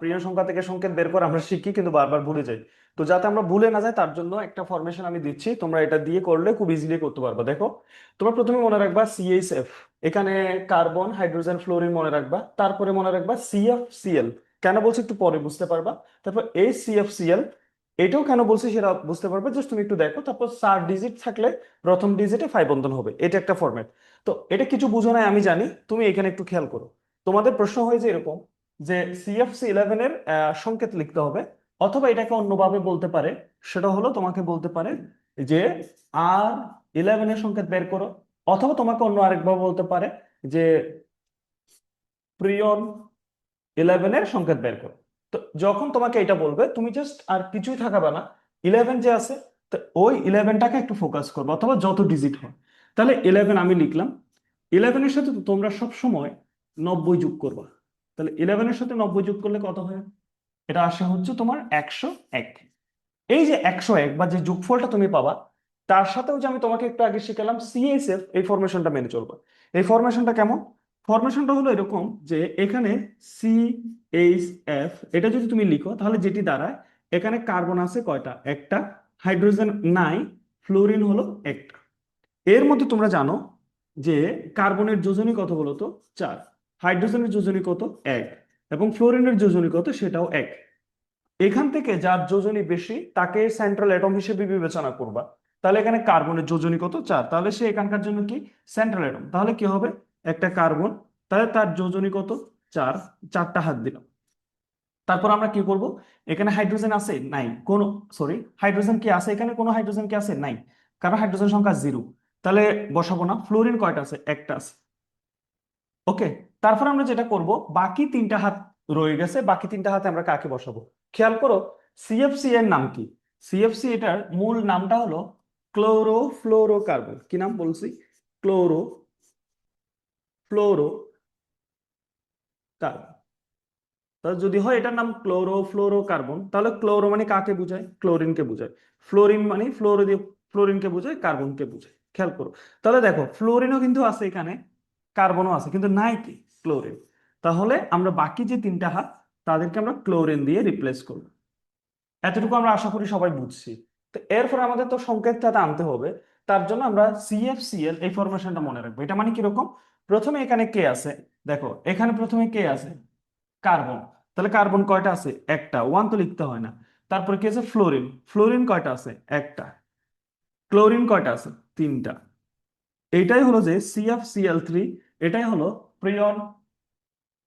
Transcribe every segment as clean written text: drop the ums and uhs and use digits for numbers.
প্রিয় সংখ্যা থেকে সংকেত বের করে আমরা শিখি কিন্তু বারবার ভুলে যাই। তো যাতে আমরা ভুলে না যাই তার জন্য একটা ফরমেশন আমি দিচ্ছি, তোমরা এটা দিয়ে করলে খুব ইজিলি করতে পারবে। দেখো, তোমরা প্রথমে মনে রাখবা CH4, এখানে কার্বন হাইড্রোজেন ফ্লোরিন মনে রাখবা, তারপরে মনে রাখবা CF Cl। কেন বলছি একটু পরে বুঝতে পারবা। তারপর HCFCl, এটাও কেন বলছি সেটা বুঝতে পারবে, জাস্ট তুমি একটু দেখো। তারপর 4 ডিজিট থাকলে প্রথম ডিজিটে 5 বন্ধন হবে, এটা একটা ফরম্যাট। তো এটা কিছু বুঝো নাই আমি জানি, তুমি এখানে একটু খেয়াল করো। তোমাদের প্রশ্ন হয়েছে এরকম যে CFC11 এর সংকেত লিখতে হবে, অথবা এটাকে অন্যভাবে বলতে পারে। সেটা হলো তোমাকে বলতে পারে যে R11 এর সংকেত বের করো, অথবা তোমাকে অন্য আরেকভাবে বলতে পারে যে প্রিয়ন 11 এর সংকেত বের করো। তো যখন তোমাকে এটা বলবে তুমি জাস্ট আর কিছুই থাকাবে না, 11 যে আছে, তো ওই 11টাকে একটু ফোকাস করবে, অথবা যত ডিজিট হয়। তাহলে 11 আমি লিখলাম, 11 এর সাথে তো তোমরা সব সময় 90 যোগ করবা। তাহলে 11 এর সাথে 90 যোগ করলে কত হয়? এটা আসে হচ্ছে তোমার 101। এই যে 101 বা যে যোগফলটা তুমি পাবা, তার সাথেও যে আমি তোমাকে একটু আগে শিখালাম CHF, এই ফরমেশনটা মেনে চলবে। এই ফরমেশনটা কেমন? ফরমেশনটা হলো এরকম যে এখানে CHF, এটা যদি তুমি লিখো তাহলে যেটি দাঁড়ায়, এখানে কার্বন আছে কয়টা? একটা। হাইড্রোজেন নাই, ফ্লোরিন হলো একটা। এর মধ্যে তোমরা জানো যে কার্বনের যোজনী কত বলো তো? 4। হাইড্রোজেনের যোজনী কত? 1। এবং ফ্লোরিনের যোজনী কত? সেটাও 1। এখান থেকে যার যোজনী বেশি তাকে সেন্ট্রাল অ্যাটম হিসেবে বিবেচনা করবা। তাহলে এখানে কার্বনের যোজনী কত? 4, তাহলে সে এখানকার জন্য কি সেন্ট্রাল অ্যাটম। তাহলে কি হবে? একটা কার্বন, তাহলে তার যোজনী কত? 4। 4টা হাত দিলাম। তারপর আমরা কি করব? এখানে হাইড্রোজেন আছে? নাই কোনো। সরি, হাইড্রোজেন কি আছে এখানে? কোনো হাইড্রোজেন কি আছে? নাই, কারণ হাইড্রোজেন সংখ্যা 0। তাহলে বসাবো না। ফ্লোরিন কয়টা আছে? একটা আছে। ওকে। তারপর আমরা যেটা করব, বাকি 3টা হাত রয়ে গেছে, বাকি 3টা হাতে আমরা কাকে বসাবো? খেয়াল করো, CFC এর নাম কি? CFC এটার মূল নামটা হলো ক্লোরোফ্লোরোকার্বন। কি নাম বলছি? ক্লোরোফ্লোরোকার্বন। তাহলে যদি হয় এটার নাম ক্লোরোফ্লোরোকার্বন, তাহলে ক্লোরো মানে কাকে বোঝায়? ক্লোরিনকে বোঝায়। ফ্লোরিন মানে ফ্লোরো দিয়ে ফ্লোরিনকে বোঝায়, কার্বনকে বোঝায়। খেয়াল করো, তাহলে দেখো ফ্লোরিনও কিন্তু আছে এখানে, কার্বনও আছে, কিন্তু নাই কি? ক্লোরিন। তাহলে আমরা বাকি যে 3টা হাত, তাদেরকে আমরা ক্লোরিন দিয়ে রিপ্লেস করব। এতটুকু আমরা আশা করি সবাই বুঝছি। তো এরপর আমাদের তো সংকেতটা আনতে হবে। তার জন্য আমরা CFCl এই ফরমেশনটা মনে রাখবো। এটা মানে কিরকম? প্রথমে এখানে কে আছে? দেখো এখানে প্রথমে কে আছে? কার্বন। তাহলে কার্বন কয়টা আছে? একটা, 1 তো লিখতে হয় না। তারপরে কি আছে? ফ্লোরিন। ফ্লোরিন কয়টা আছে? একটা। ক্লোরিন কয়টা আছে? 3টা। এইটাই হলো যে CFCl3, এটাই হলো প্রিয়ন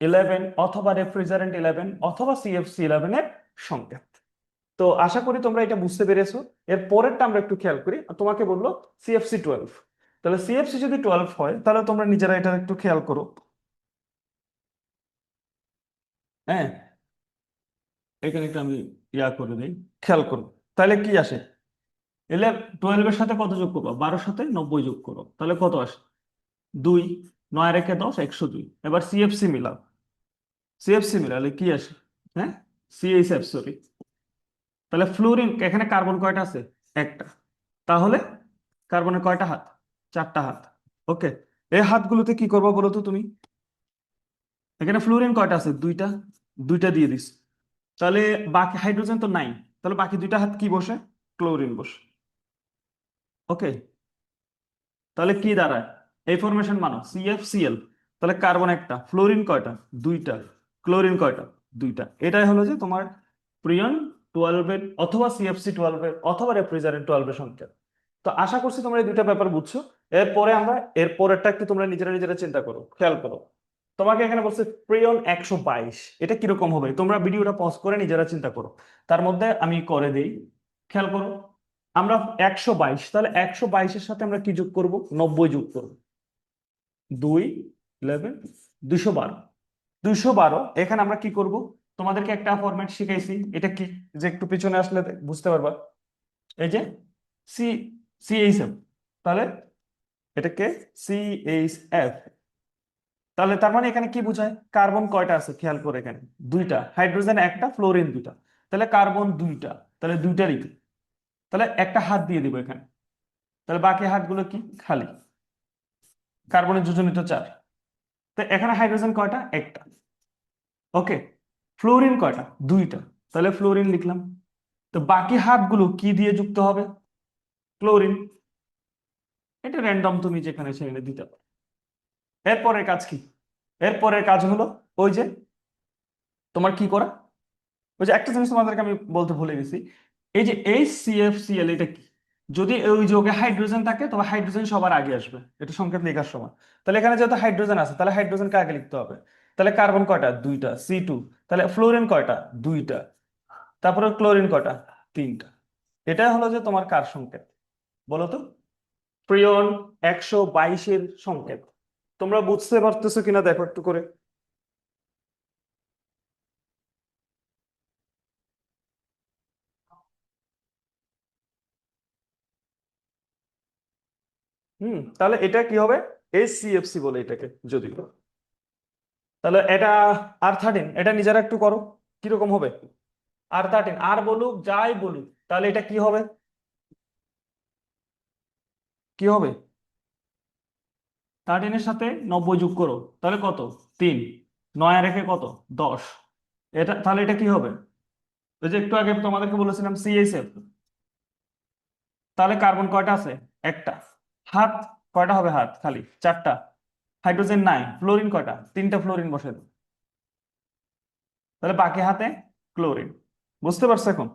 11 অথবা রেফ্রিজারেন্ট 11 অথবা CFC11 এর সংকেত। তো আশা করি তোমরা এটা বুঝতে পেরেছো। এর পরেরটা আমরা একটু খেয়াল করি। তোমাকে বললো CFC12। তাহলে CFC যদি 12 হয়, তাহলে তোমরা নিজেরা এটা একটু খেয়াল করো। হ্যাঁ, এখানে একটু আমি করে দিই, খেয়াল করো। তাহলে কি আসে? 12 এর সাথে কত যোগ করবো? 12-এর সাথে 90 যোগ করো, তাহলে কত আসে? 2। 9 রেখে 10, 102। এবার CFC মিলাও। CFC মিলালে কি আসে? হ্যাঁ, CHF, সরি। তাহলে ফ্লোরিন, এখানে কার্বন কয়টা আছে? একটা। তাহলে কার্বনের কয়টা হাত? 4টা হাত। ওকে। এই হাতগুলোতে কি করবো বলো তো তুমি? এখানে ফ্লোরিন কয়টা আছে? 2টা। 2টা দিয়ে দিস। তাহলে বাকি হাইড্রোজেন তো নাই, তাহলে বাকি 2টা হাত কি বসে? ক্লোরিন বসে। ওকে। তাহলে কি দাঁড়ায়? এই ফরমেশন মানো CFCl। তাহলে কার্বন একটা, ফ্লোরিন কয়টা? 2টা। ক্লোরিন কয়টা? 2টা। এটাই হলো যে তোমার প্রিয়ন 12 এর অথবা CFC12 এর অথবা রেফ্রিজারেন্ট 12 এর সংকেত। তো আশা করছি তোমরা এই 2টা ব্যাপার বুঝছো। এরপরে আমরা এর পরেরটা একটু তোমরা নিজেরা নিজেরা চিন্তা করো, খেয়াল করো। তোমাকে এখানে বলছে প্রিয়ন 122, এটা কিরকম হবে? তোমরা ভিডিওটা পজ করে নিজেরা চিন্তা করো। তার মধ্যে আমি করে দেই, খেয়াল করো। আমরা 122, তাহলে 122-এর সাথে আমরা কি যোগ করব? 90 যোগ করবো। 2 11 212। 212 এখানে আমরা কি করব? তোমাদেরকে একটা ফরম্যাট শিখাইছি, এটা কি? যে একটু পিছনে আসলে বুঝতে পারবা। এই যে সি CHF, তাহলে এটাকে CHF। তাহলে তার মানে এখানে কি বোঝায়? কার্বন কয়টা আছে খেয়াল করে, এখানে 2টা, হাইড্রোজেন একটা, ফ্লোরিন 2টা। তাহলে কার্বন 2টা, তাহলে 2টা লিখি। তাহলে একটা হাত দিয়ে দিব এখানে। তাহলে বাকি হাতগুলো কি? খালি। কার্বনের যোজনী তো 4। তো এখানে হাইড্রোজেন কয়টা? একটা। ওকে। ফ্লোরিন কয়টা? দুইটা। তাহলে ফ্লোরিন লিখলাম। তো বাকি হাতগুলো কি দিয়ে যুক্ত হবে? ক্লোরিন। এটা র্যান্ডম, তুমি যেখানে সেখানে দিতে পারো। এরপরের কাজ কি? এরপরের কাজ হলো ওই যে তোমার কি করা, ওই যে একটা জিনিস তোমাদেরকে আমি বলতে ভুলে গেছি। এই যে HCFCl, এটা কি? যদি ওই যৌগে হাইড্রোজেন থাকে তবে হাইড্রোজেন সবার আগে আসবে এটা সংকেত লেখার সময়। তাহলে এখানে যেহেতু হাইড্রোজেন আছে তাহলে হাইড্রোজেনকে আগে লিখতে হবে। তাহলে কার্বন কয়টা? দুইটা, C2। তাহলে ফ্লোরিন কয়টা? দুইটা। তারপরে ক্লোরিন কয়টা? তিনটা। এটা হলো যে তোমার কার সংকেত বলো তো? ফ্রিয়ন 122-এর সংকেত। তোমরা বুঝতে পারতেছো কিনা দেখো একটু করে। তাহলে এটা কি হবে? HCFC বলে এটাকে যদিও। তাহলে এটা R13, এটা নিজেরা একটু করো কিরকম হবে। R13, আর বলুক যাই বলুক, তাহলে এটা কি হবে? কি হবে? 13-এর সাথে 90 যোগ করো, তাহলে কত? 3। 9 রেখে কত? 10। এটা তাহলে এটা কি হবে? ওই যে একটু আগে তোমাদেরকে বলেছিলাম CH4। তাহলে কার্বন কয়টা আছে? একটা। হাত কয়টা হবে? হাত খালি চারটা। হাইড্রোজেন নাই। ফ্লোরিন কয়টা? তিনটা ফ্লোরিন বসে দাও। তাহলে বাকি হাতে ক্লোরিন। বুঝতে পারছো এখন?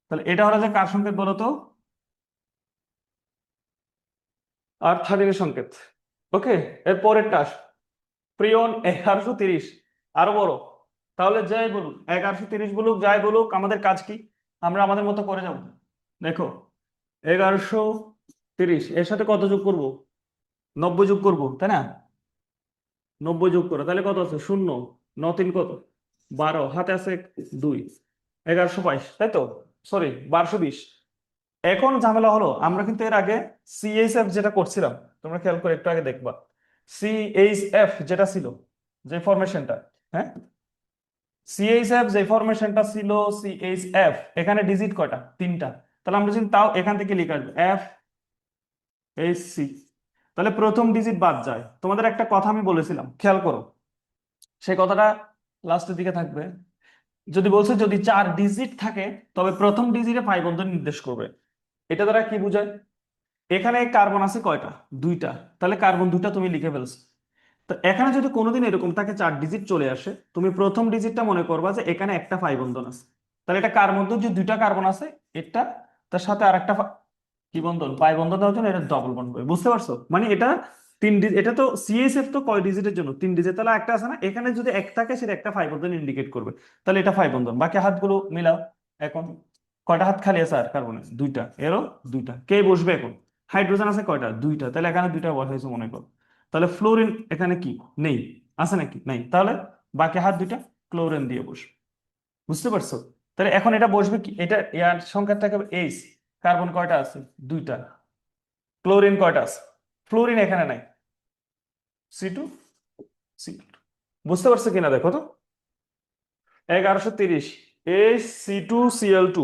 তাহলে এটা হলো যে কার সংকেত বলো তো? R13-এর সংকেত। ওকে। এর পরেরটা প্রিয়ন 1130, আরো বড়। তাহলে যাই বলুক 1130 বলুক যাই বলুক, আমাদের কাজ কি? আমরা আমাদের মতো করে যাব। দেখো, 1130 এর সাথে কত যোগ করব? 90 যোগ করব, তাই না? 90 যোগ করো, তাহলে কত আছে? শূন্য। 9 3 কত? 12, হাতে আছে 2। 1122, তাই তো? সরি, 1220। এখন ঝামেলা হলো আমরা কিন্তু এর আগে CHF যেটা করছিলাম, তোমরা খেয়াল করে একটু আগে দেখবা। CHF যেটা ছিল, যে ফরমেশনটা, হ্যাঁ, CHF যে ফরমেশনটা ছিল, CHF এখানে ডিজিট কয়টা? তিনটা। তাহলে আমরা যদি তাও এখান থেকে লিখে আসবো FHC, তাহলে প্রথম ডিজিট বাদ যায়। তোমাদের একটা কথা আমি বলেছিলাম, খেয়াল করো, সেই কথাটা লাস্টের দিকে থাকবে। যদি বলছে যদি 4 ডিজিট থাকে তবে প্রথম ডিজিটে পাই বন্ধন নির্দেশ করবে। এটা দ্বারা কি বোঝায়? এখানে কার্বন আছে কয়টা? দুইটা। তাহলে কার্বন দুইটা তুমি লিখে ফেলছো। তো এখানে যদি কোনোদিন এরকম থাকে 4 ডিজিট চলে আসে, তুমি প্রথম ডিজিটটা মনে করবা যে এখানে একটা পাই বন্ধন আছে। তাহলে এটা কার মধ্যে যে দুইটা কার্বন আছে, এটা তার সাথে আর একটা কি বন্ধন, পাই বন্ধন দেওয়ার জন্য এটা ডবল বন্ধ হবে। বুঝতে পারছো? মানে এটা এটা তো CHF তো কয় ডিজিটের জন্য? 3 ডিজিট। তাহলে একটা আছে না, এখানে যদি এক থাকে সেটা একটা পাই বন্ধন ইন্ডিকেট করবে। তাহলে এটা পাই বন্ধন। বাকি হাতগুলো মিলাও এখন। কয়টা হাত খালি আছে আর কার্বনের? দুইটা, এরও দুইটা। কে বসবে এখন? হাইড্রোজেন আছে কয়টা? দুইটা। তাহলে এখানে দুইটা বসাইছো মনে করো। তাহলে ফ্লোরিন এখানে কি নেই? আছে নাকি? নাই। তাহলে বাকি হাত দুইটা ক্লোরিন দিয়ে বসবে। বুঝতে পারছো? তাহলে এখন এটা বসবে কি? এটা এর সংখ্যাটা হবে H। কার্বন কয়টা আছে? দুইটা। ক্লোরিন কয়টা আছে? ফ্লোরিন এখানে নাই। C2 C. বুঝতে পারছো কিনা দেখো তো? 1130 HC2Cl2।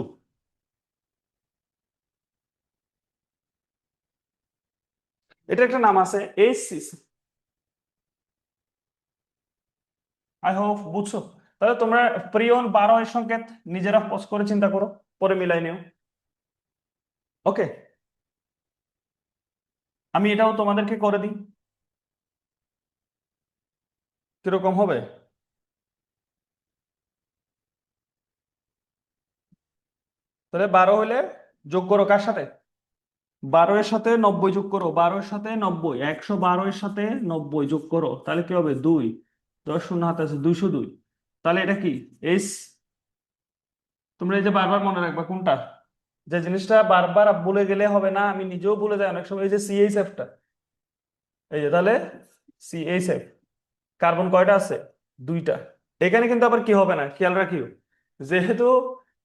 এটা একটা নাম আছে HCC। আই হোপ বুঝছো। তাহলে তোমরা প্রিয়ন 12 এর সংকেত নিজেরা পোস্ট করে চিন্তা করো, পরে মিলাই নিও। ওকে, আমি এটাও তোমাদেরকে করে দিই, কিরকম হবে। তাহলে 12 হলে যোগ করো কার সাথে? 12 এর সাথে 90 যোগ করো। 12 এর সাথে 90, 112 এর সাথে 90 যোগ করো, তাহলে কি হবে? 2। 10 শূন্য হাতে আছে, 202। তাহলে এটা কি? এস। তোমরা এই যে বারবার মনে রাখবা কোনটা, যে জিনিসটা বারবার বলে গেলে হবে না, আমি নিজেও বলে যাই অনেক সময়, এই যে CHF টা। এই যে তাহলে CHF, কার্বন কয়টা আছে? দুইটা। এখানে কিন্তু আবার কি হবে না, খেয়াল রাখিও, যেহেতু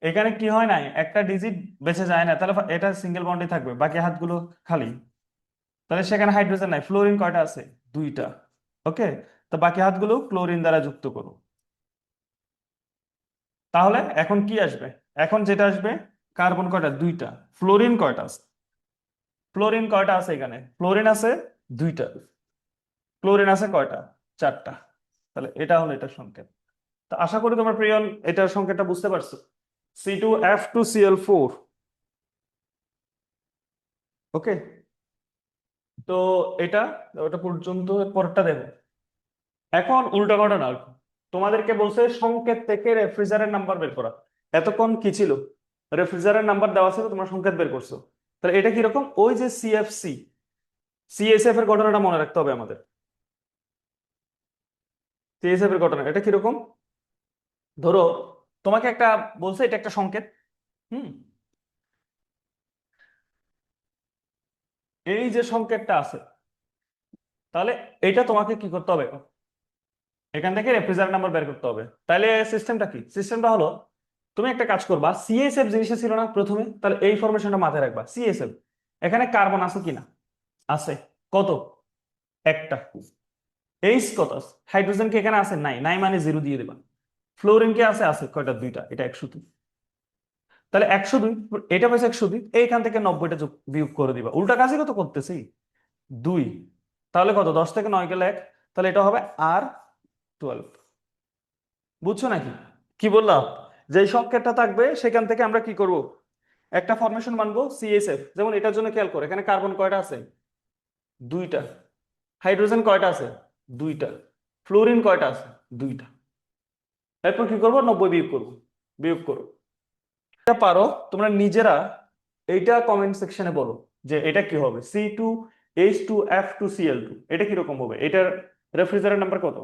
এখানে কি হয় নাই, একটা ডিজিট বেঁচে যায় না, তাহলে এটা সিঙ্গেল বন্ডে থাকবে, বাকি হাতগুলো খালি। তাহলে সেখানে হাইড্রোজেন নাই। ফ্লোরিন কয়টা আছে? দুইটা। ওকে। তো বাকি হাতগুলো ক্লোরিন দ্বারা যুক্ত করো। তাহলে এখন কি আসবে? এখন যেটা আসবে, কার্বন কয়টা? দুইটা। ফ্লোরিন কয়টা আছে? ফ্লোরিন কয়টা আছে এখানে? ফ্লোরিন আছে দুইটা। ক্লোরিন আছে কয়টা? চারটা। তাহলে এটা হলো এটার সংকেত। তো আশা করি তোমার প্রিয়ন এটার সংকেতটা বুঝতে পারছো। C2F2Cl4। ওকে, তো এটা ওটা পর্যন্ত পরেরটা দেখো। এখন উল্টা ঘটনা আর কি। তোমাদেরকে বলছে সংকেত থেকে রেফ্রিজারের নাম্বার বের করা। এতক্ষণ কি ছিল? রেফ্রিজারের নাম্বার দেওয়া ছিল, তোমরা সংকেত বের করছো। তাহলে এটা কিরকম, ওই যে সিএফসি সিএসএফ এর ঘটনাটা মনে রাখতে হবে আমাদের। সিএসএফ এর ঘটনা এটা কিরকম, ধরো তোমাকে একটা বলছে এটা একটা সংকেত। হুম, এই যে সংকেতটা আছে, তাহলে এটা তোমাকে কি করতে হবে, এখান থেকে রেফ্রিজারেট নাম্বার বের করতে হবে। তাহলে সিস্টেমটা কি, সিস্টেমটা হলো তুমি একটা কাজ করবা, সিএসএফ জিনিসটা ছিল না প্রথমে, তাহলে এই ফরমেশনটা মাথায় রাখবা। সিএসএফ, এখানে কার্বন আছে কিনা, আছে। কত, একটা। এইচ কত আছে, হাইড্রোজেন কি এখানে আছে, নাই, নাই মানে জিরো দিয়ে দেবা। ফ্লোরিন কি আছে, আছে কয়টা, দুইটা, এটা 102। তাহলে 102, এটা পাইছে 102, এইখান থেকে 90টা বিয়োগ করে দিবা। উল্টা কাজই কত করতেছি, 2। তাহলে কত, 10 থেকে 9 গেলে 1, তাহলে এটা হবে R12। বুঝছো নাকি কি বললাম? যেই সংকেতটা থাকবে সেখান থেকে আমরা কি করব, একটা ফরমেশন মানবো সিএসএফ। যেমন এটার জন্য খেয়াল করে, এখানে কার্বন কয়টা আছে, দুইটা। হাইড্রোজেন কয়টা আছে, দুইটা। ফ্লোরিন কয়টা আছে, দুইটা। এরপর কি করবো, 90 বিয়োগ করবো, বিয়োগ করো। এটা পারো তোমরা নিজেরা, এইটা কমেন্ট সেকশনে বলো যে এটা কি হবে, C2H2F2Cl2, এটা কিরকম হবে, এটার রেফ্রিজারেন্ট নাম্বার কত।